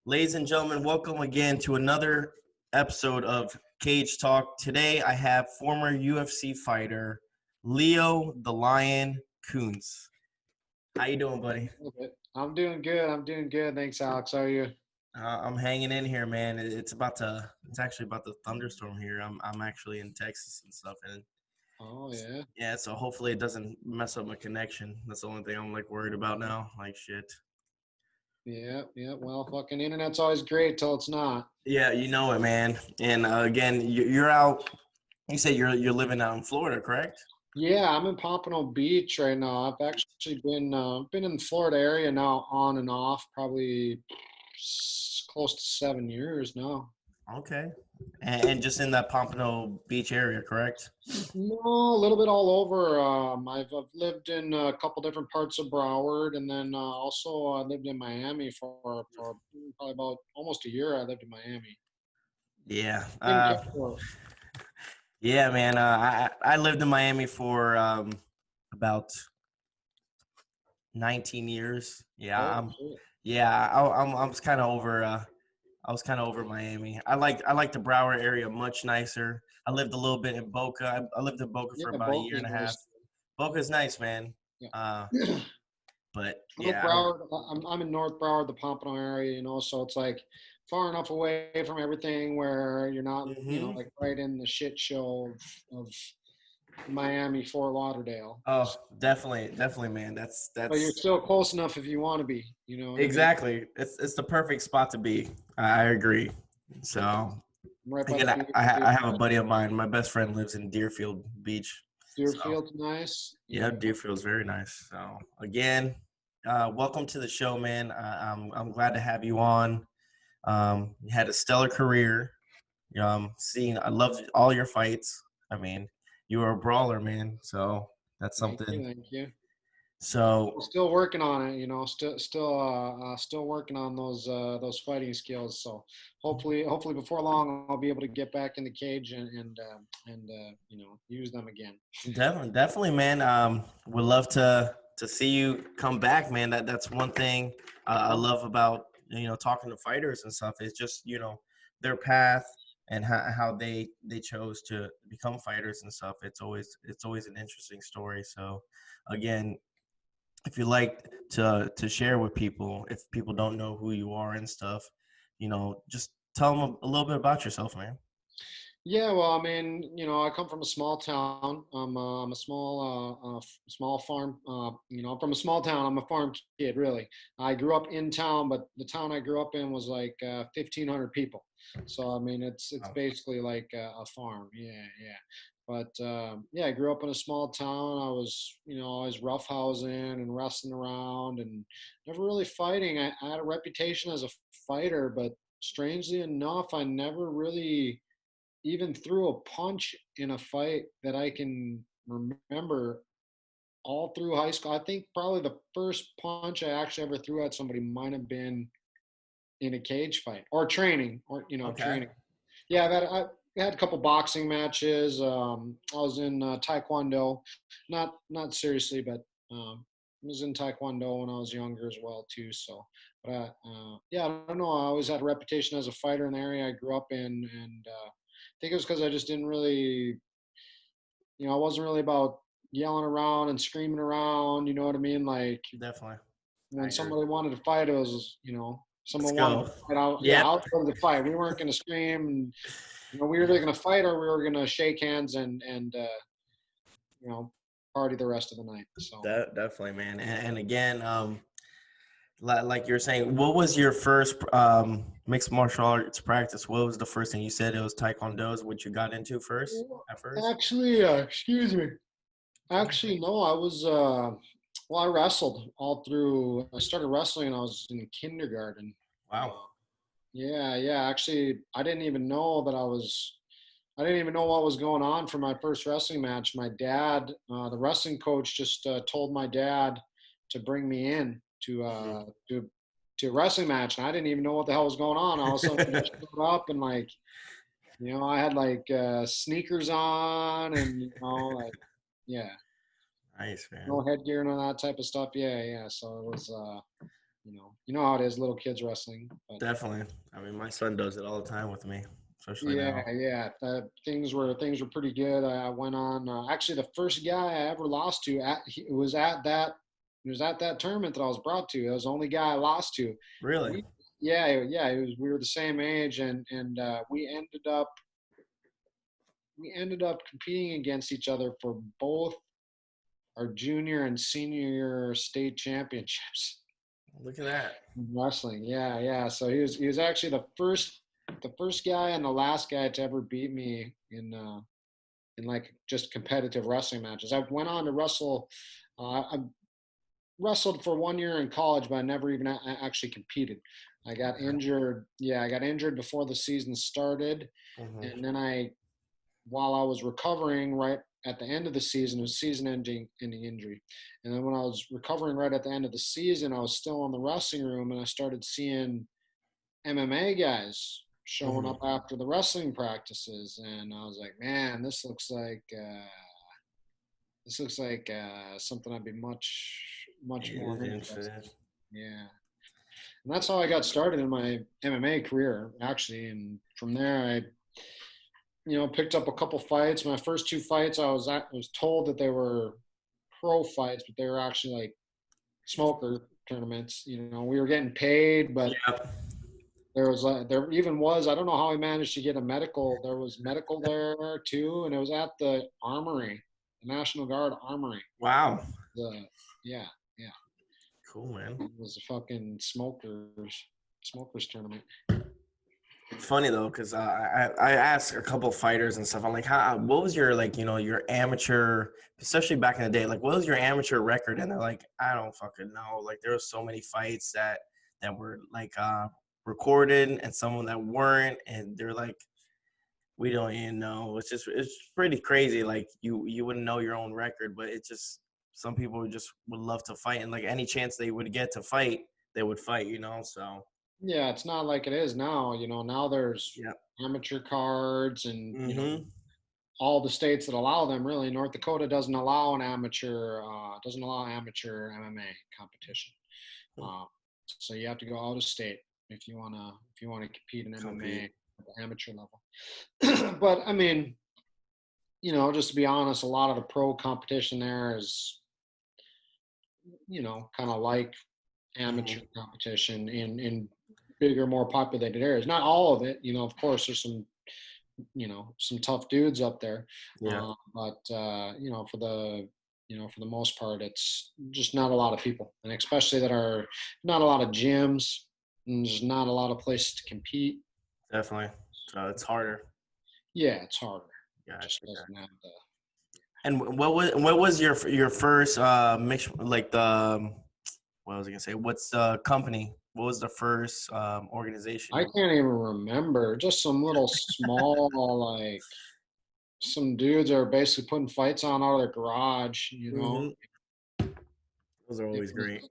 Ladies and gentlemen, welcome again to another episode of Cage Talk. Today I have former UFC fighter Leo the Lion Kuntz. How you doing, buddy? I'm doing good. Thanks, Alex. How are you? I'm hanging in here, man. It's actually about to thunderstorm here. I'm actually in Texas and stuff, and Oh, yeah. yeah. So hopefully it doesn't mess up my connection. That's the only thing I'm like worried about now. Like shit. Yeah. Well, fucking internet's always great till it's not. Yeah, you know it, man. And again, you're out. You say you're living out in Florida, correct? Yeah, I'm in Pompano Beach right now. I've actually been in the Florida area now on and off, probably close to 7 years now. Okay. And just in that Pompano Beach area, correct? No, a little bit all over. I've lived in a couple different parts of Broward, and then also I lived in Miami for probably about almost a year. I lived in Miami. Yeah. Didn't care for it. Yeah, man. I lived in Miami for about 19 years. Yeah. Oh, shit. I was kind of over. I was kind of over Miami. I like the Broward area much nicer. I lived a little bit in Boca. I lived in Boca for Yeah, about a year Boca's and a half. nice. Boca's nice, man. Yeah. Uh, but North yeah, Broward, I'm in North Broward, the Pompano area, so it's like far enough away from everything where you're not, hmm like right in the shit show of Miami, Fort Lauderdale. Oh, definitely, man. But you're That's still close enough if you want to be, you know what I mean? exactly. It's the perfect spot to be. I agree. So I'm right by the again, I, beach too. I have a buddy of mine. My best friend lives in Deerfield Beach. So Deerfield's nice. yeah, Yeah. Deerfield's very nice. So again, welcome to the show, man. I'm glad to have you on. You had a stellar career. I loved all your fights. I mean, you were a brawler, man. So that's Thank something. you. Thank you. So I'm still working on it, still working on those fighting skills. So hopefully before long I'll be able to get back in the cage and use them again. definitely, man. Would love to see you come back, man. That's one thing I love about talking to fighters and stuff. It's just their path and how they chose to become fighters and stuff. It's always an interesting story. So, again, if you like to share with people, if people don't know who you are and stuff, just tell them a little bit about yourself, man. Yeah, well, I mean, I come from a small town. I'm a small farm. I'm from a small town. I'm a farm kid, really. I grew up in town, but the town I grew up in was like 1,500 people. So I mean, it's Wow. basically like a farm. Yeah. But yeah, I grew up in a small town. I was, always roughhousing and wrestling around and never really fighting. I had a reputation as a fighter, but strangely enough, I never really even threw a punch in a fight that I can remember all through high school. I think probably the first punch I actually ever threw at somebody might have been in a cage fight or training or Okay. training. Yeah, I had a couple boxing matches. I was in Taekwondo, not seriously, but I was in Taekwondo when I was younger as well too. So, but yeah, I don't know. I always had a reputation as a fighter in the area I grew up in, and I think it was because I just didn't really, I wasn't really about yelling around and screaming around. You know what I mean? Like Definitely. I when agree. somebody wanted to fight, it was, Let's someone wanted to go. fight out. Yeah, Yep. I was ready to fight. We weren't going to scream. And, we were either going to fight or we were going to shake hands and you know, party the rest of the night. So. Definitely, man. And again, like you're saying, what was your first mixed martial arts practice? What was the first thing you said? It was Taekwondo is what you got into first at first? Actually, excuse me. Actually, no, I was, well, I wrestled all through. I started wrestling when I was in kindergarten. Wow. Yeah. Actually, I didn't even know what was going on for my first wrestling match. My dad, the wrestling coach, just told my dad to bring me in Mhm. to a wrestling match, and I didn't even know what the hell was going on. All of a sudden, I just showed up and like, I had like sneakers on, and like, yeah, Nice, man. no headgear and all that type of stuff. Yeah. So it was. you know how it is, little kids wrestling. But Definitely. I mean, my son does it all the time with me, especially yeah, now. yeah, things were pretty good. I went on. Actually, the first guy I ever lost to it was at that tournament that I was brought to. It was the only guy I lost to. Really? We, yeah, yeah. We were the same age, and we ended up competing against each other for both our junior and senior state championships Look at that. in wrestling. Yeah, yeah. So he was actually the first guy and the last guy to ever beat me in like just competitive wrestling matches. I went on to wrestle. I wrestled for 1 year in college, but I never even actually competed. I got Okay. injured. Yeah, I got injured before the season started, Hmm. and then while I was recovering right at the end of the season, it was season-ending injury. And then when I was recovering right at the end of the season, I was still in the wrestling room, and I started seeing MMA guys showing Hmm. up after the wrestling practices, and I was like, man, this looks like something I'd be much much It more is interested interesting. in. Yeah, and that's how I got started in my MMA career, actually. And from there, I picked up a couple fights. My first two fights, I was told that they were pro fights, but they were actually like smoker tournaments. We were getting paid, but Yep. there even was, I don't know how he managed to get a medical. There was medical there too, and it was at the Armory, the National Guard Armory. Wow. The Yeah, yeah, Cool, man. it was a fucking smokers tournament. It's funny though, because I asked a couple fighters and stuff. I'm like, how? What was your like, your amateur, especially back in the day? Like, what was your amateur record? And they're like, I don't fucking know. Like, there were so many fights that were like recorded and some that weren't, and they're like, we don't even know. It's pretty crazy. Like, you wouldn't know your own record, but it's just some people just would love to fight, and like any chance they would get to fight, they would fight. So Yeah, it's not like it is now. Now there's yeah. amateur cards, and Mm-hmm. all the states that allow them. Really, North Dakota doesn't allow amateur MMA competition. Uh, so you have to go out of state if you wanna compete in MMA Compete. at the amateur level. But I mean, just to be honest, a lot of the pro competition there is kind of like amateur Hmm. competition in bigger, more populated areas. Not all of it, of course. There's some tough dudes up there, Yeah. but for the most part, it's just not a lot of people, and especially that are not a lot of gyms. And there's not a lot of places to compete. Definitely. So it's harder. Yeah, it's harder. It Gotcha. just doesn't have the. And what was your first mix, like the what was I gonna say? What's the company? What was the first organization I you? can't even remember. Just some little small, like some dudes are basically putting fights on out of their garage. Hmm. Those are It always was, great.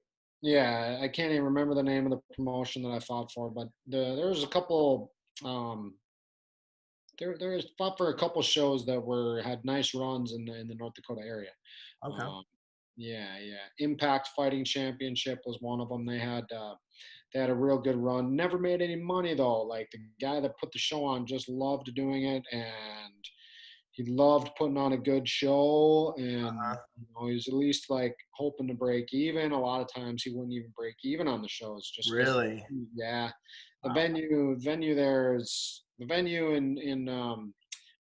yeah, I can't even remember the name of the promotion that I fought for, but there was a couple. Um, there was fought for a couple shows that had nice runs in the North Dakota area. Okay. Um, yeah, yeah. Impact Fighting Championship was one of them. They had a real good run. Never made any money though. Like the guy that put the show on just loved doing it, and he loved putting on a good show. And he was at least like hoping to break even. A lot of times he wouldn't even break even on the shows just because. Really? Yeah, the Wow. venue there is the venue in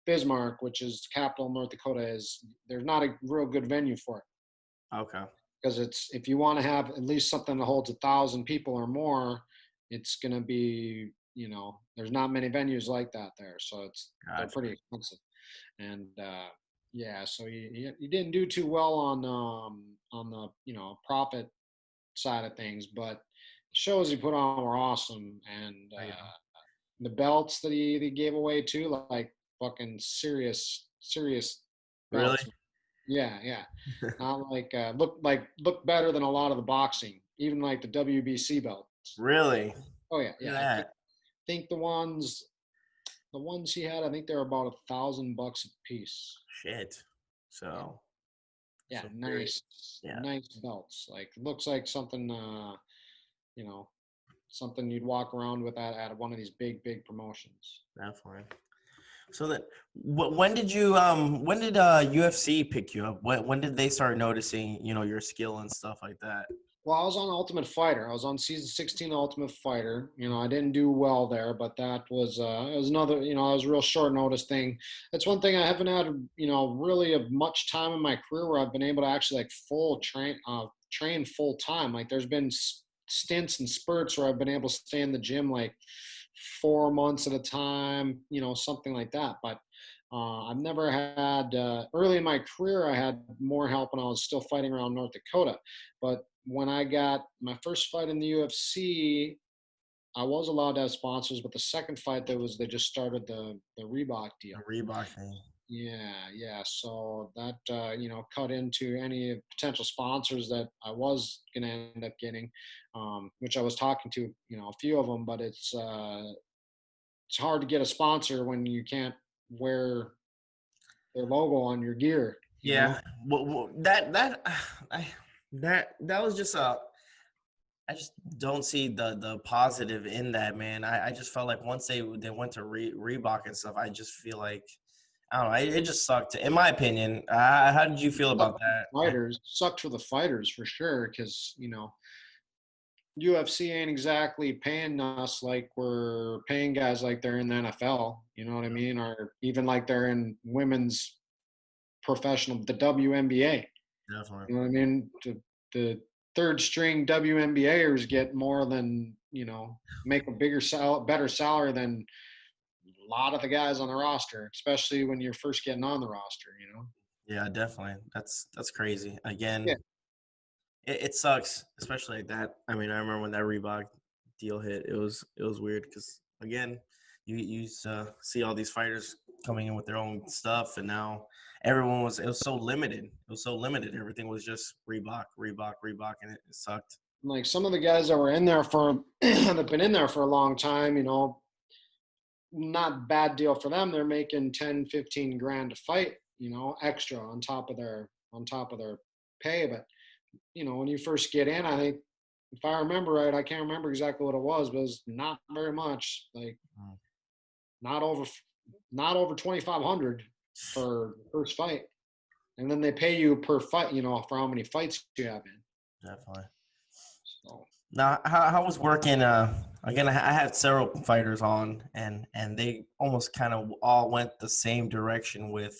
Bismarck, which is the capital of North Dakota. There's not a real good venue for it Okay. because if you want to have at least something that holds 1,000 people or more, it's going to be there's not many venues like that there, so they're Gotcha. pretty expensive. And yeah, so he didn't do too well on the profit side of things, but the shows he put on were awesome. And There you go. the belts that he gave away too, like fucking serious Really? belts. Yeah, yeah. Not like look better than a lot of the boxing, even like the WBC belts. Really? Oh yeah, Look yeah. at I think that. think the ones he had, I think they're about $1,000 a piece. Shit. Yeah, So yeah. very Nice, yeah. nice belts. Like looks like something. you know, something you'd walk around with at one of these big promotions. Definitely. So that when did UFC pick you up? When did they start noticing, your skill and stuff like that? Well, I was on Ultimate Fighter. I was on season 16 of Ultimate Fighter. I didn't do well there, but that was it was another, it was a real short notice thing. That's one thing I haven't had, really of much time in my career where I've been able to actually like train full time. Like there's been stints and spurts where I've been able to stay in the gym like 4 months at a time, something like that. But I've never had, early in my career, I had more help when I was still fighting around North Dakota. But when I got my first fight in the UFC, I was allowed to have sponsors, but the second fight they just started the Reebok The deal. Reebok thing. Yeah, yeah. So that cut into any potential sponsors that I was gonna end up getting, which I was talking to a few of them, but it's hard to get a sponsor when you can't wear their logo on your gear. Yeah. Well, I, that was just a. I just don't see the positive in that, man. I just felt like once they went to Reebok and stuff, I just feel like I don't know. It just sucked, in my opinion. How did you feel about that? Sucked for the fighters for sure, because UFC ain't exactly paying us like we're paying guys like they're in the NFL. You know what I mean? Or even like they're in women's professional, the WNBA. Definitely. You know what I mean? The third string WNBAers get more than, make a better salary than a lot of the guys on the roster, especially when you're first getting on the roster. Yeah, definitely. That's crazy. Yeah. Again, it sucks, especially like that. I mean, I remember when that Reebok deal hit. It was weird because again, you used to see all these fighters coming in with their own stuff, and now it was so limited. It was so limited. Everything was just Reebok, Reebok, Reebok, and it sucked. Like some of the guys that were in there for, that been in there for a long time, not bad deal for them. They're making 10, 15 grand to fight, extra on top of their pay. But, when you first get in, I think if I remember right, I can't remember exactly what it was, but it was not very much, like Mm, not over, not over 2,500 for the first fight. And then they pay you per fight, for how many fights you have in. definitely. So Now, how was working? Again, I had several fighters on, and they almost kind of all went the same direction with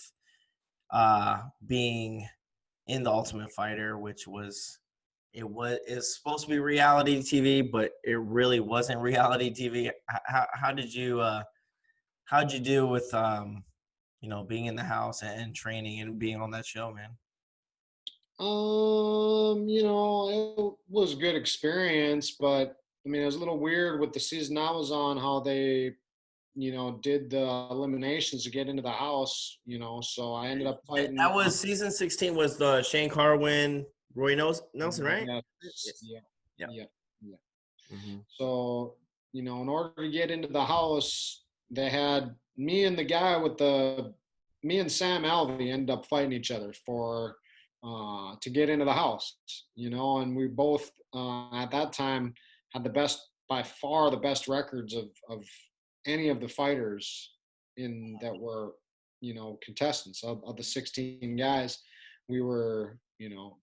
being in the Ultimate Fighter, which was it's supposed to be reality TV, but it really wasn't reality TV. How did you how'd you deal with being in the house and training and being on that show, man? it was a good experience, but I mean, it was a little weird with the season I was on, how they, did the eliminations to get into the house, so I ended up fighting. That was season 16 was the Shane Carwin, Roy Nelson, right? Yes, Yes. yeah, Yeah. yeah, yeah. Hmm. So, in order to get into the house, they had me and Sam Alvey ended up fighting each other for, to get into the house, and we both, at that time, had by far the best records of any of the fighters in that were, contestants of the 16 guys. We were,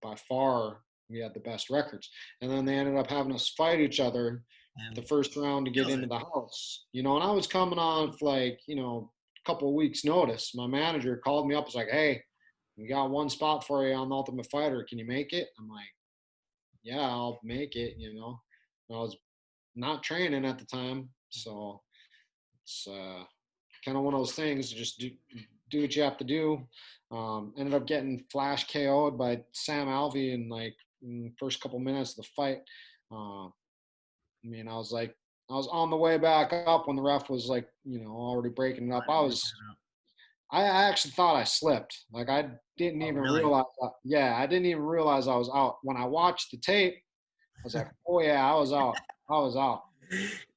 by far, we had the best records. And then they ended up having us fight each other the And first round to get kills into it. the house. And I was coming on for like, a couple of weeks notice. My manager called me up, was like, "Hey, we got one spot for you on the Ultimate Fighter. Can you make it?" I'm like, "Yeah, I'll make it." I was not training at the time, so it's kind of one of those things. Just do what you have to do. Ended up getting flash KO'd by Sam Alvey in the first couple minutes of the fight. I mean, I was on the way back up when the ref was like, already breaking it up. I actually thought I slipped. Like I didn't Oh, even really? realize. Yeah, I didn't even realize I was out. When I watched the tape, I was like, "Oh yeah, I was out. I was out."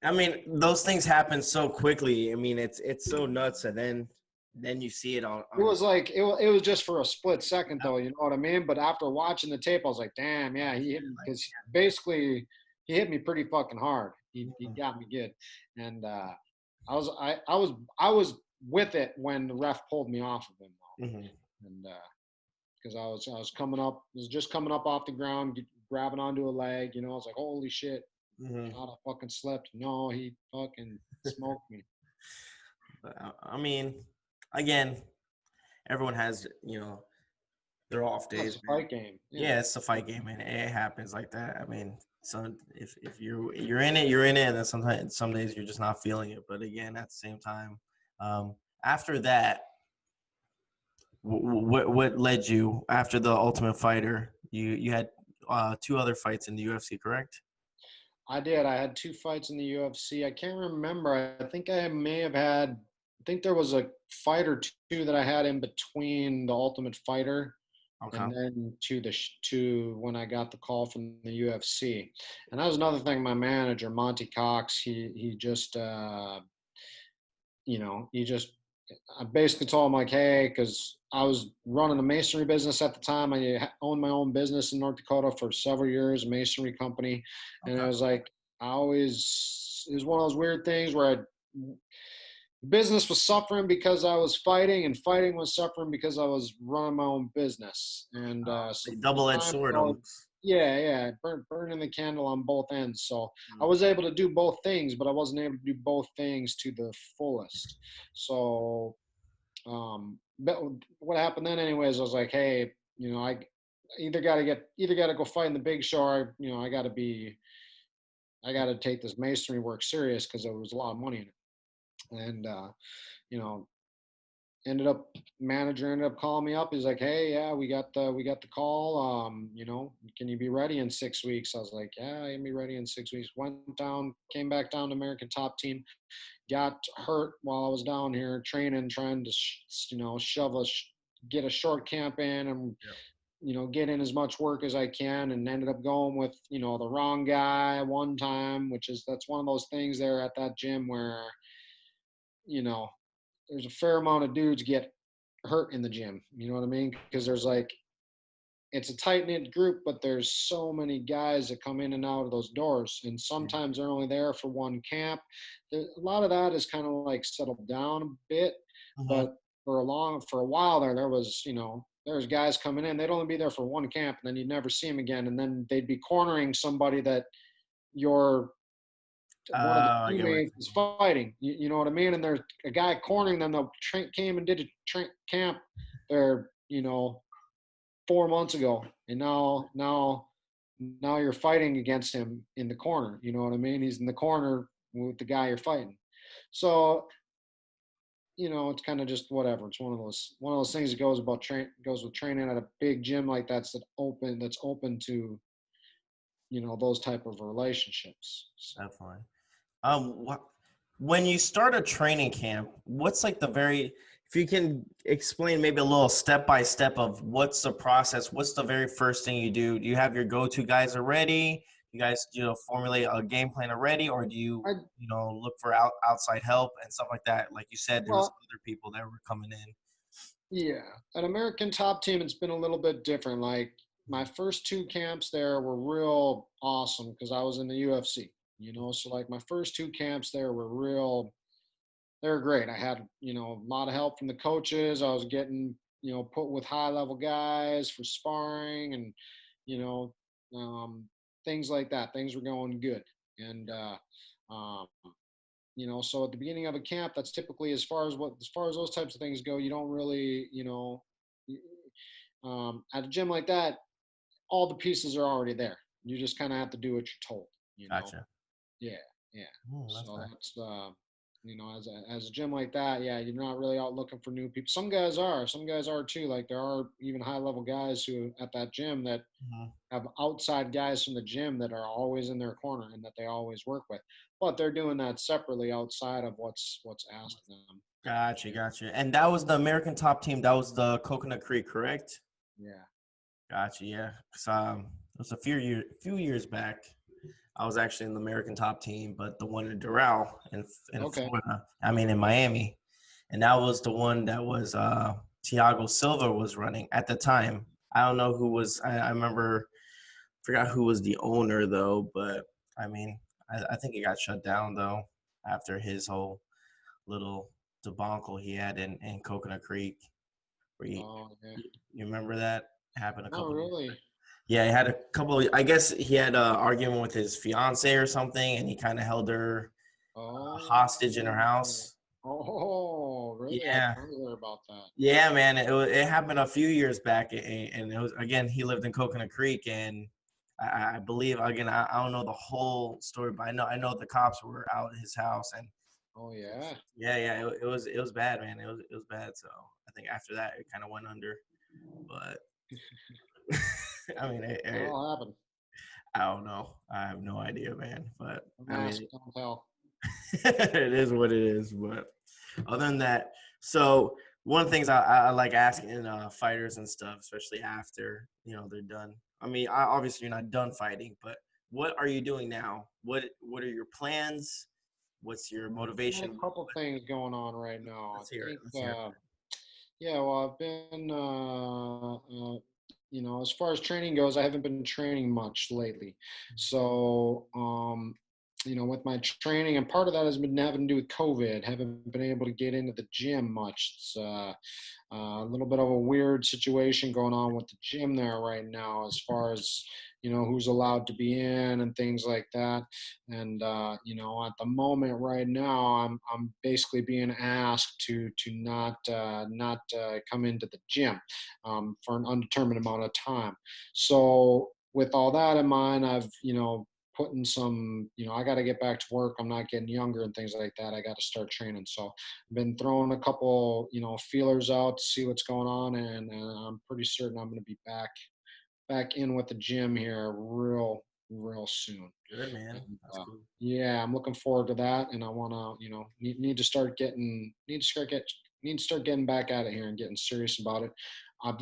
I mean, those things happen so quickly. I mean, it's so nuts, and then you see it on It on. was like it was just for a split second though, you know what I mean? But after watching the tape, I was like, "Damn, yeah, he hit me," because basically he hit me pretty fucking hard. He got me good, and I was with it when the ref pulled me off of him Mm-hmm. though, and because I was coming up, was just coming up off the ground, grabbing onto a leg. I was like, holy shit, Mm-hmm. thought I fucking slept. No, he fucking smoked me. I mean, again, everyone has their off That's days, a man. fight game. Yeah. Yeah, it's a fight game, and it happens like that. I mean, so if you're in it, you're in it, and then sometimes some days you're just not feeling it. But again, at the same time, after that, what led you after the Ultimate Fighter? You had two other fights in the UFC, correct? I did. I had two fights in the UFC. I can't remember. I think I may have had. I think there was a fight or two that I had in between the Ultimate Fighter Okay. and then to when I got the call from the UFC. And that was another thing. My manager, Monty Cox, he just he just I basically told him like, hey, because I was running a masonry business at the time. I owned my own business in North Dakota for several years, a masonry company, and Okay. I was like, it was one of those weird things where business was suffering because I was fighting, and fighting was suffering because I was running my own business. And so from Double-edged time sword fell, almost. yeah, yeah, burning the candle on both ends. So I Mm. was able to do both things, but I wasn't able to do both things to the fullest. So but what happened then, anyways, I was like, hey, I either got to go fight in the big show, or I got to take this masonry work serious because there was a lot of money in it. And you know, manager ended up calling me up. He's like, hey, yeah, we got the call. Can you be ready in 6 weeks? I was like, yeah, I can be ready in 6 weeks. Went down, came back down to American Top Team, got hurt while I was down here training, trying to get a short camp in, and Yeah. get in as much work as I can, and ended up going with the wrong guy one time, that's one of those things there at that gym where you know there's a fair amount of dudes get hurt in the gym. You know what I mean? Because it's a tight knit group, but there's so many guys that come in and out of those doors, and Yeah. sometimes they're only there for one camp. A lot of that is kind of like settled down a bit, Mhm. but for a while there was there's guys coming in. They'd only be there for one camp, and then you'd never see them again, and then they'd be cornering somebody that your one of the I get what teammates is fighting. You know what I mean? And there's a guy cornering them that came and did a camp there, 4 months ago, and now you're fighting against him in the corner. You know what I mean? He's in the corner with the guy you're fighting. So it's kind of just whatever. It's one of those things that goes with training at a big gym like that's open to those type of relationships. So. definitely. What when you start a training camp, what's like if you can explain maybe a little step by step of what's the process, what's the very first thing you do? Do you have your go-to guys already? You guys, formulate a game plan already, or do you, I look for outside help and stuff like that? Like you said, there was well, other people that were coming in. yeah, at American Top Team, it's been a little bit different. Like my first two camps there were real awesome because I was in the UFC. So like my first two camps there were they were great. I had a lot of help from the coaches. I was getting put with high level guys for sparring, and you know um, things like that. Things were going good, and um, so at the beginning of a camp, that's typically as far as those types of things go, you don't really at a gym like that, all the pieces are already there. You just kind of have to do what you're told. Gotcha. Yeah, yeah. That's So nice. that's as a gym like that, yeah, you're not really out looking for new people. Some guys are. Some guys are too. Like there are even high level guys who at that gym that Mhm. have outside guys from the gym that are always in their corner and that they always work with. But they're doing that separately outside of what's asked of them. Gotcha, gotcha. And that was the American Top Team. That was the Coconut Creek, correct? Yeah. Gotcha. Yeah. 'Cause, it was few years back. I was actually in the American Top Team, but the one in Doral in Okay. Florida. I mean, in Miami, and that was the one that was Thiago Silva was running at the time. I don't know who was. I remember. Forgot who was the owner though, but I mean, I think it got shut down though after his whole little debacle he had in Coconut Creek. Where Oh yeah. you remember that happened a Not couple years. really. Yeah, he had a couple. I guess he had an argument with his fiance or something, and he kind of held her hostage in her Oh. house. Oh, really? I Yeah, didn't hear about that. yeah, man. It happened a few years back, and it was again. He lived in Coconut Creek, and I believe again. I don't know the whole story, but I know the cops were out at his house, and Oh yeah. yeah, yeah. It was bad, man. It was bad. So I think after that, it kind of went under. But I mean, That all happened. I don't know. I have no idea, man. But Don't I ask, mean, don't tell. it is what it is. But other than that, so one of the things I like asking fighters and stuff, especially after they're done. I mean, obviously you're not done fighting, but what are you doing now? What are your plans? What's your Got a motivation? couple things going on right now. I Let's hear it. think, Let's hear it. yeah, well, I've been, as far as training goes, I haven't been training much lately. So, with my training, and part of that has been having to do with COVID. Haven't been able to get into the gym much. It's a little bit of a weird situation going on with the gym there right now, as far as who's allowed to be in and things like that. And at the moment right now, I'm basically being asked to not come into the gym for an undetermined amount of time. So with all that in mind, I've putting some, I got to get back to work. I'm not getting younger and things like that. I got to start training. So I've been throwing a couple, feelers out to see what's going on, and I'm pretty certain I'm going to be back in with the gym here real soon. Good, man. And That's cool. yeah, I'm looking forward to that, and I want to, need to start need to start getting back at it here and getting serious about it. I'm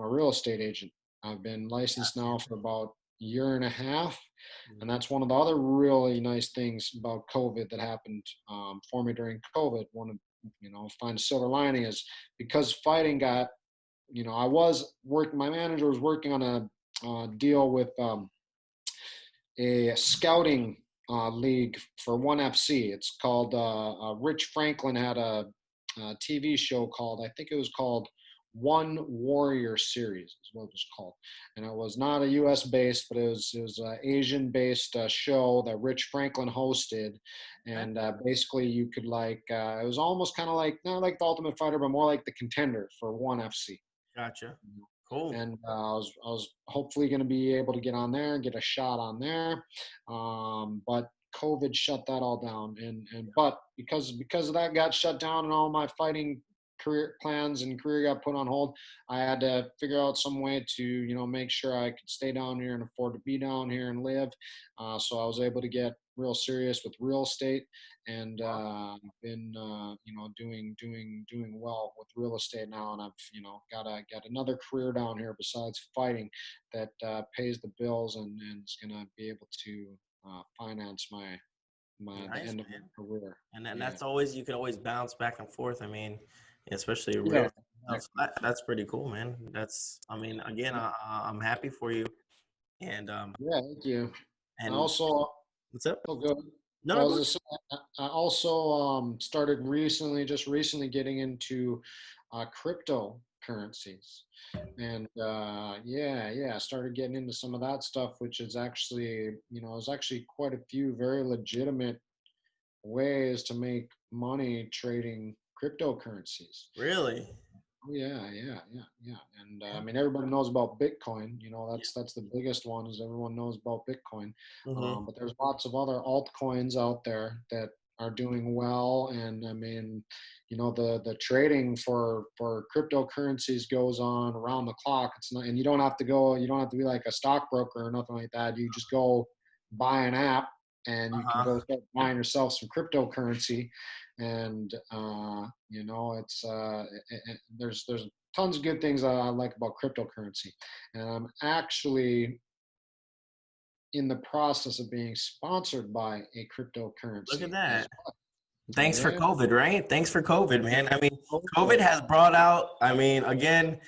a real estate agent. I've been licensed now Gotcha. for about a year and a half, and Mhm. that's one of the other really nice things about COVID that happened for me during COVID. One of find a silver lining is because fighting got, I was working. My manager was working on a deal with a scouting league for One FC. It's called. Rich Franklin had a TV show called. I think it was called One Warrior Series. Is what it was called, and it was not a U.S. based, but it was an Asian based show that Rich Franklin hosted, Okay. and basically you could it was almost kind of like not like the Ultimate Fighter, but more like the Contender for One FC. Gotcha. Cool. And I was hopefully going to be able to get on there and get a shot on there, but COVID shut that all down, and but because of that got shut down and all my fighting career plans and career got put on hold, I had to figure out some way to make sure I could stay down here and afford to be down here and live. So I was able to get real serious with real estate, and been doing well with real estate now, and I've got another career down here besides fighting that pays the bills, and is gonna be able to finance the Nice, end of my man. career. And then Yeah, that's always you can always bounce back and forth. I mean, especially real. yeah, So that's pretty cool, man. That's I mean, again, I'm happy for you. And yeah. Thank you. I and also what's up? Oh, good. No, I no, was go ahead. just, I also started just recently getting into cryptocurrencies. And yeah, I started getting into some of that stuff, which is actually, is actually quite a few very legitimate ways to make money trading cryptocurrencies. Really? Oh, yeah. And I Yeah. mean, everybody knows about Bitcoin. Yeah. That's the biggest one. Is everyone knows about Bitcoin. Mm-hmm. But there's lots of other altcoins out there that are doing well. And I mean, the trading for cryptocurrencies goes on around the clock. It's not, and you don't have to be like a stockbroker or nothing like that. You just go buy an app and you can Uh-huh. go start buying yourself some cryptocurrency, and it's there's tons of good things that I like about cryptocurrency, and I'm actually in the process of being sponsored by a Look at cryptocurrency as that. well. Thanks for Yeah. COVID, right? Thanks for COVID, Yeah. man. I mean, Oh, COVID yeah. has brought out, I mean, again,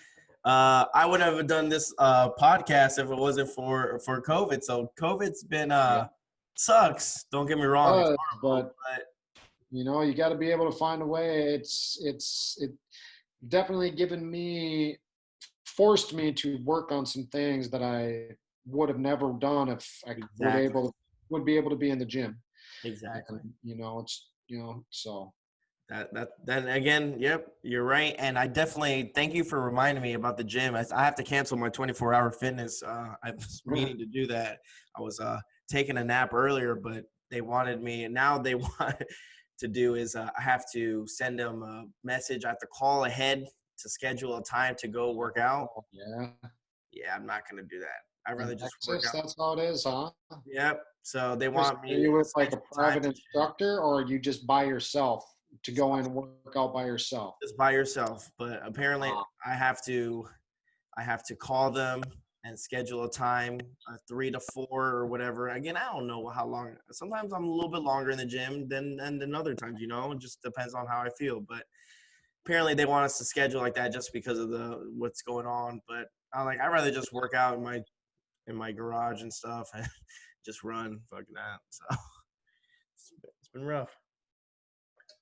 I wouldn't have done this podcast if it wasn't for COVID. So COVID's been Yeah, sucks. Don't get me wrong, it's horrible, but but you got to be able to find a way. It definitely given me forced me to work on some things that I would have never done if I exactly, would be able to be in the gym. And exactly. it's so That again, yep, you're right. And I definitely thank you for reminding me about the gym. I have to cancel my 24-hour fitness. I was meaning to do that. I was taking a nap earlier, but they wanted me, and now they want to do is I have to send them a message. I have to call ahead to schedule a time to go work out. oh, yeah. Yeah, I'm not gonna do that. I'd In rather just work Texas, out. that's how it is, huh? Yep. So they Are want me to you with like a schedule time private to gym. instructor, or are you just by yourself to go in and work out by yourself? Just by yourself. But apparently, Ah, I have to I have to call them and schedule a time, 3 to 4 or whatever. Again, I don't know how long. Sometimes I'm a little bit longer in the gym than other times. It just depends on how I feel. But apparently, they want us to schedule like that just because of the what's going on. But I'm like, I'd rather just work out in my garage and stuff and just run. Fuck that. So it's been rough.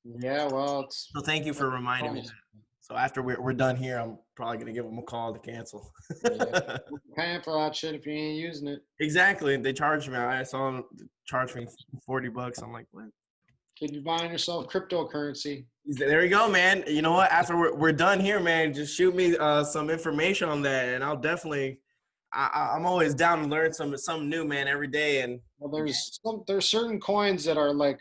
yeah, well, So thank you that's for reminding me nice. that. So after we're done here, I'm probably gonna give them a call to cancel. Yeah, you're paying for that shit if you ain't using it. Exactly. They charged me. I saw them charge me $40. I'm like, what? Could you buying yourself cryptocurrency? There you go, man. You know what? After we're done here, man, just shoot me some information on that, and I'll definitely. I'm always down to learn something new, man, every day. And Well, again, there's certain coins that are like,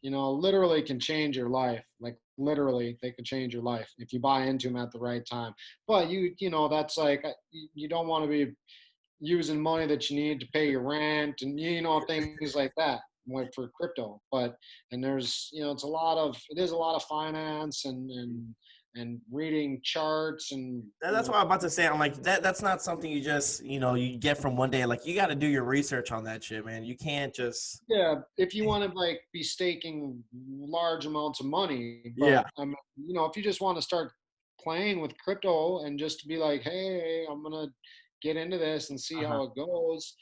literally can change your life. Like literally, they can change your life if you buy into them at the right time. But that's like you don't want to be using money that you need to pay your rent and things like that for crypto. But and there's it is a lot of finance and reading charts and that's what I'm about to say. I'm like that's not something you just you get from one day. Like you got to do your research on that shit, man. You can't just yeah, if you want to like be staking large amounts of money. yeah. But if you just want to start playing with crypto and just to be like, hey, I'm gonna get into this and see Uh-huh. how it goes.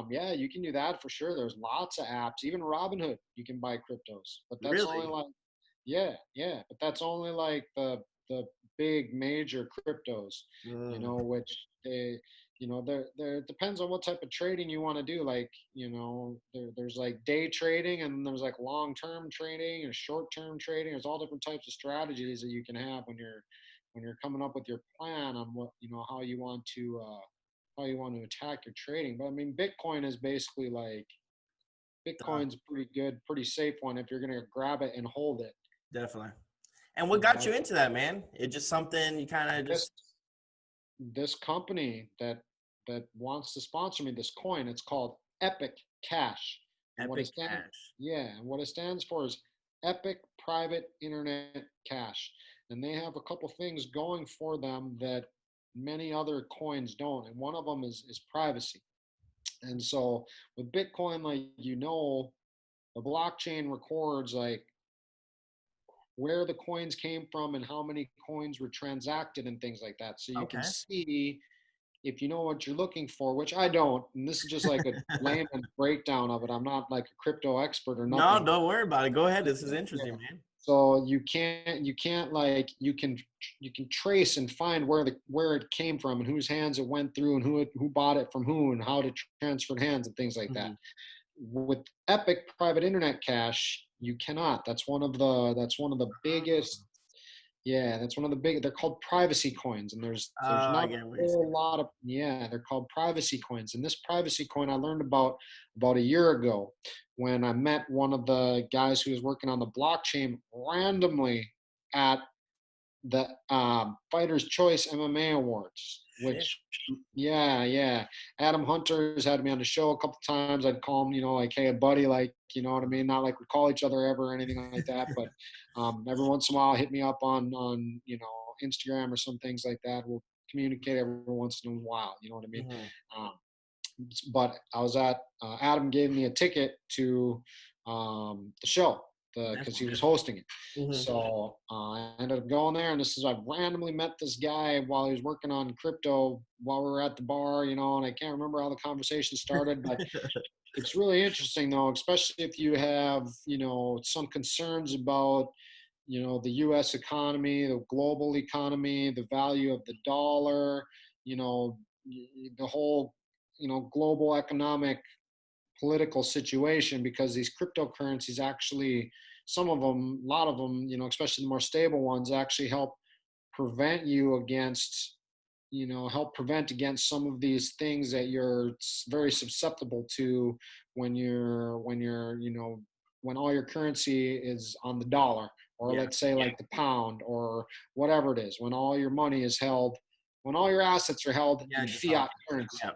Yeah, you can do that for sure. There's lots of apps, even Robinhood, you can buy cryptos, but that's only Really? like, yeah, but that's only like the big major cryptos, Mm, which they, there it depends on what type of trading you want to do. Like, there's like day trading and there's like long-term trading and short-term trading. There's all different types of strategies that you can have when you're coming up with your plan on what, how you want to attack your trading. But I mean, Bitcoin is basically like duh, Bitcoin's pretty good, pretty safe one if you're gonna grab it and hold it. definitely. And what got Like you into that, man? It just something you kind of this just this company that wants to sponsor me, this coin, it's called Epic Cash, and epic cash. what it stands for is Epic Private Internet Cash, and they have a couple things going for them that many other coins don't, and one of them is privacy. And so with Bitcoin, like the blockchain records like where the coins came from and how many coins were transacted and things like that. So you can Okay. see if you know what you're looking for, which I don't, and this is just like a layman's breakdown of it. I'm not like a crypto expert or No, nothing. don't worry about it. Go ahead. This is Yeah. interesting, man. So you can't like you can trace and find where it came from and whose hands it went through and who bought it from who and how to transfer hands and things like that. Mhm. With Epic Private Internet Cache, you cannot. That's one of the biggest. Oh, Yeah, that's one of the big. They're called privacy coins, and there's I not a get what you're whole saying. lot of. Yeah, they're called privacy coins, and this privacy coin I learned about a year ago when I met one of the guys who was working on the blockchain randomly at the Fighters Choice MMA Awards, Shit. which, yeah, Adam Hunter's had me on the show a couple times. I'd call him, like, hey, buddy, like, you know what I mean? Not like we call each other ever or anything like that, but every once in a while, hit me up on Instagram or some things like that. We'll communicate every once in a while. You know what I mean? Mhm. Um, but I was at Adam gave me a ticket to the show, That's because he was good. hosting it. Hmm. So I ended up going there, and I randomly met this guy while he was working on crypto while we were at the bar, and I can't remember how the conversation started, but it's really interesting though, especially if you have, some concerns about, the US economy, the global economy, the value of the dollar, you know, the whole, global economic political situation, because these cryptocurrencies actually, some of them, a lot of them, especially the more stable ones, actually prevent you against help prevent against some of these things that you're very susceptible to when when all your currency is on the dollar, or Yeah. let's say like the pound, or whatever it is, when all your money is held, when all your assets are held Yeah. in Just all. fiat currency, Yeah.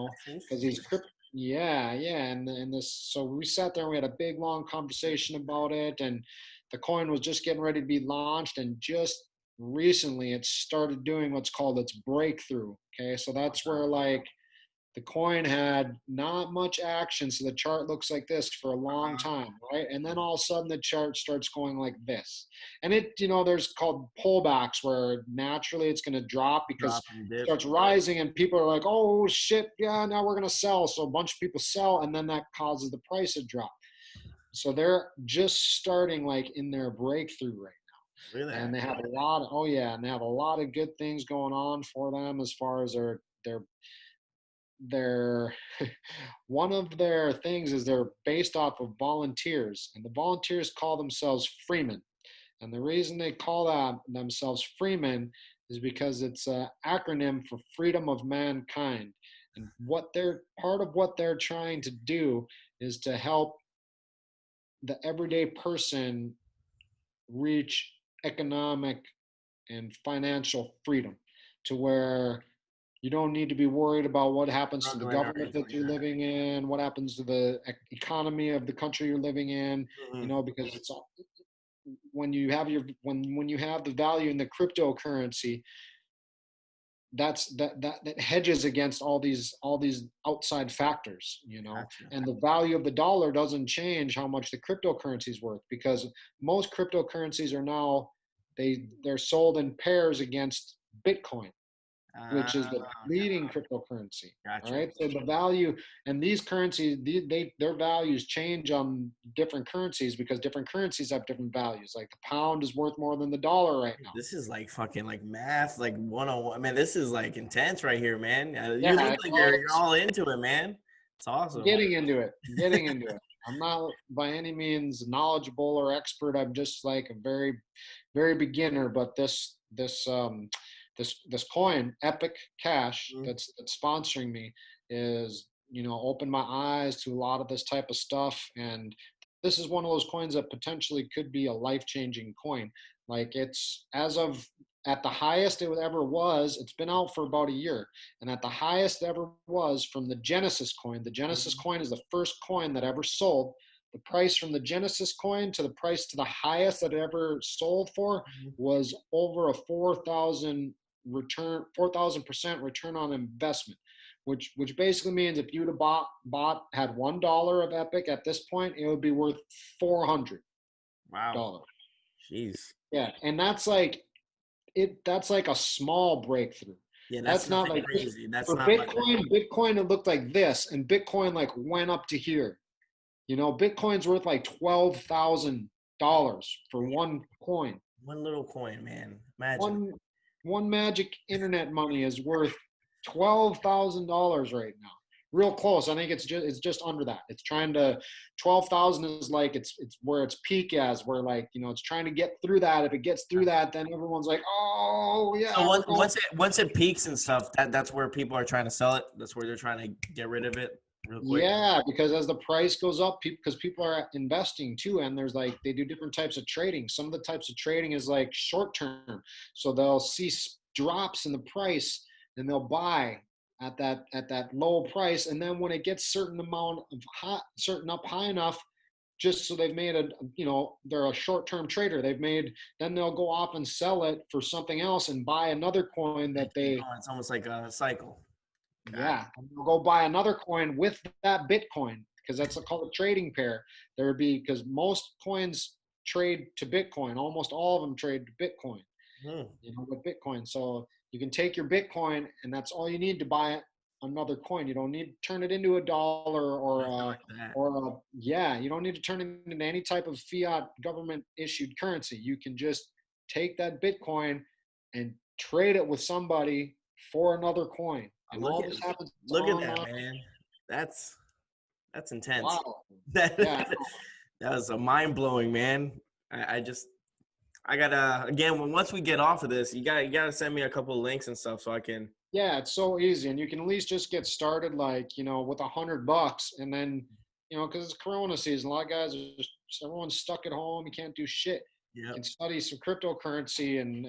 That's because interesting. these crypto, yeah, and this, so we sat there and we had a big long conversation about it, and the coin was just getting ready to be launched, and just recently it started doing what's called its breakthrough. Okay, so that's where, like, the coin had not much action, so the chart looks like this for a long Uh-huh. time, right? And then all of a sudden the chart starts going like this. And there's called pullbacks, where naturally it's going to drop because Drop and it dip. starts rising and people are like, oh shit, yeah, now we're going to sell. So a bunch of people sell, and then that causes the price to drop. So they're just starting, like, in their breakthrough right Really? now. And they have a lot of, oh yeah, and they have a lot of good things going on for them as far as their one of their things is they're based off of volunteers, and the volunteers call themselves freemen. And the reason they call themselves freemen is because it's an acronym for freedom of mankind. And what they're part of what they're trying to do is to help the everyday person reach economic and financial freedom, to where you don't need to be worried about what happens to the Struggling or government anything that like you're that. living in, what happens to the economy of the country you're living in, Hmm. because it's all, when you have the value in the cryptocurrency, that hedges against all these outside factors, Gotcha. and the value of the dollar doesn't change how much the cryptocurrency is worth, because most cryptocurrencies are now, they're sold in pairs against Bitcoin, which is the Ah, leading cryptocurrency. All gotcha. right. So the value, and these currencies, their values change on different currencies, because different currencies have different values. Like the pound is worth more than the dollar right now. This is like fucking like math, like 101. Man, this is like intense right here, man. You Yeah, look like you're all into it, man. It's awesome. getting into it. I'm not by any means knowledgeable or expert. I'm just like a very, very beginner. But this coin, Epic Cash, Mhm. that's sponsoring me, is, opened my eyes to a lot of this type of stuff. And this is one of those coins that potentially could be a life-changing coin. Like, it's, as of, at the highest it ever was, it's been out for about a year, and at the highest it ever was from the Genesis coin. The Genesis Mhm. coin is the first coin that ever sold. The price from the Genesis coin to the price to the highest that it ever sold for Mhm. was over a 4,000% return on investment, which basically means if you'd have had $1 of Epic at this point, it would be worth $400. Wow. Jeez. Yeah, and that's like a small breakthrough. Yeah, that's That's not nothing like, crazy. That's for not like Bitcoin it looked like this, and Bitcoin like went up to here. Bitcoin's worth like $12,000 for one coin. one little coin, man. Imagine. One one magic internet money is worth $12,000 right now. Real close. I think it's just under that. It's trying to 12,000 is like, it's where its peak is, where, like, it's trying to get through that. If it gets through that, then everyone's like, oh So yeah, we're going. once it peaks and stuff, that's where people are trying to sell it. That's where they're trying to get rid of it real quick. Yeah, because as the price goes up, because people are investing too, and there's, like, they do different types of trading. Some of the types of trading is like short term, so they'll see drops in the price, and they'll buy at that low price, and then when it gets certain amount of certain up high enough, just so they've made they're a short term trader. Then they'll go off and sell it for something else and buy another coin They that keep they. going. It's almost like a cycle. Got Yeah, and they'll go buy another coin with that Bitcoin, because that's called a trading pair. There would be, because most coins trade to Bitcoin. Almost all of them trade to Bitcoin, Hmm. with Bitcoin. So you can take your Bitcoin, and that's all you need to buy another coin. You don't need to turn it into a dollar Nothing like that. yeah, you don't need to turn it into any type of fiat government issued currency. You can just take that Bitcoin and trade it with somebody for another coin. And Look all at this happens look at that, online. man. That's that's intense. Wow. That Yeah. that was a mind blowing, man. I just I gotta again once we get off of this, you gotta send me a couple of links and stuff so I can. Yeah, it's so easy, and you can at least just get started, like, with $100, and then, because it's Corona season, a lot of guys are everyone's stuck at home. You can't do shit. You Yep. can study some cryptocurrency, and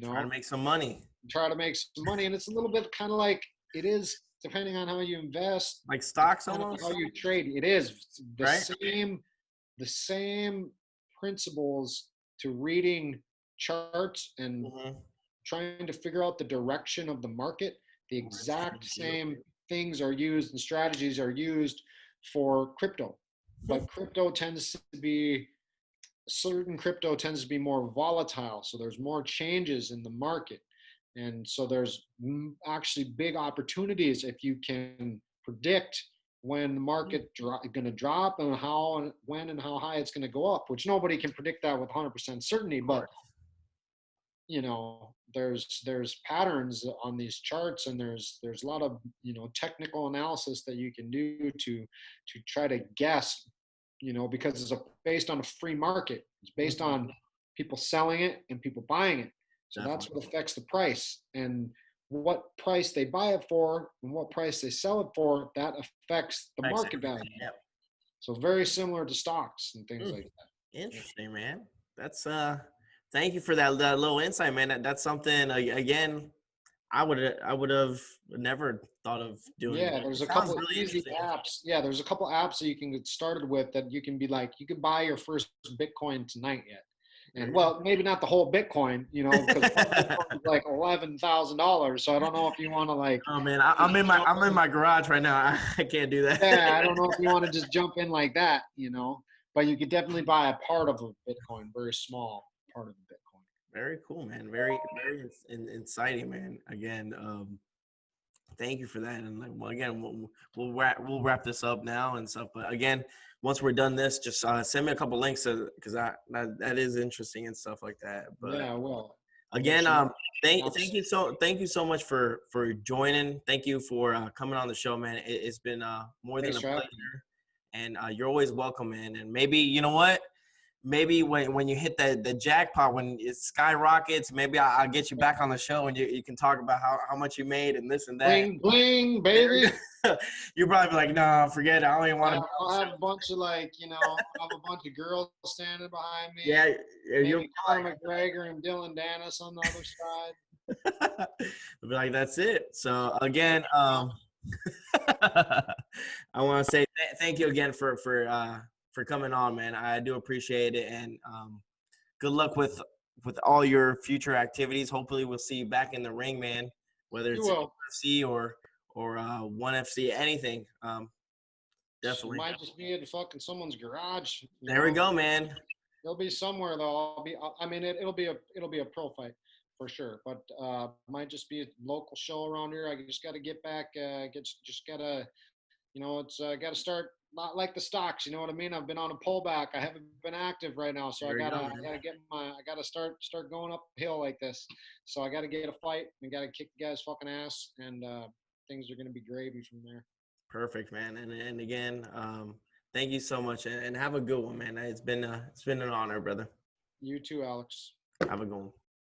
Try to make some money. try to make some money. And it's a little bit kind of like it is, depending on how you invest, Like stocks depending on how almost, you trade. It is the right? same principles to reading charts and Mm-hmm. trying to figure out the direction of the market. The exact same things are used and strategies are used for crypto. But certain crypto tends to be more volatile. So there's more changes in the market. And so there's actually big opportunities if you can predict when the market going to drop, and how and when and how high it's going to go up, which nobody can predict that with 100% certainty. Of But course. there's patterns on these charts, and there's a lot of technical analysis that you can do to try to guess, because based on a free market. It's based Mhm. on people selling it and people buying it. So that's Definitely. what affects the price, and what price they buy it for and what price they sell it for, that affects the Affects market everything. value. Yep. So very similar to stocks and things Mm. like that. Interesting, man. That's thank you for that little insight, man. That's something again I would have never thought of doing, Yeah, but there's it a sounds couple of really easy interesting. apps. Yeah, there's a couple apps that you can get started with, that you can be like, you can buy your first Bitcoin tonight yet. And well, maybe not the whole Bitcoin, because one Bitcoin is like $11,000. So I don't know if you want to like Oh man, just jump I'm in in. my garage right now. I can't do that. Yeah, I don't know if you want to just jump in like that, but you could definitely buy a part of a Bitcoin, very small part of the Bitcoin. Very cool, man. Very inciting, man. Again, thank you for that. And like, well, again, we'll wrap this up now and stuff. But again, once we're done this, just send me a couple links because that is interesting and stuff like that. But Yeah, well, I'll let again, you know. thank you so much for joining. Thank you for coming on the show, man. It's been more than Thanks a for having me. pleasure, and you're always welcome, man. And maybe you know what. Maybe when you hit the jackpot, when it skyrockets, maybe I'll get you back on the show and you can talk about how much you made and this and that. Bling, bling, baby. You're probably like, no, forget it. I don't even want to be on I'll the have show. a bunch of I'll have a bunch of girls standing behind me. Yeah, you'll Maybe Conor McGregor and Dylan Dennis on the other side. be like, that's it. So again, I want to say thank you again for coming on, man. I do appreciate it, and good luck with all your future activities. Hopefully, we'll see you back in the ring, man. Whether You it's will. UFC or ONE FC, anything. It Definitely. might just be at fucking someone's garage. There we go, man. It'll be somewhere though. I mean, it'll be a pro fight for sure. But might just be a local show around here. I just got to get back. Just gotta. It's got to start, not like the stocks. You know what I mean? I've been on a pullback. I haven't been active right now, so There we go, I man. gotta I gotta start going uphill like this. So I gotta get a fight and gotta kick the guy's fucking ass, and things are gonna be gravy from there. Perfect, man. And again, thank you so much, and have a good one, man. It's been an honor, brother. You too, Alex. Have a good one.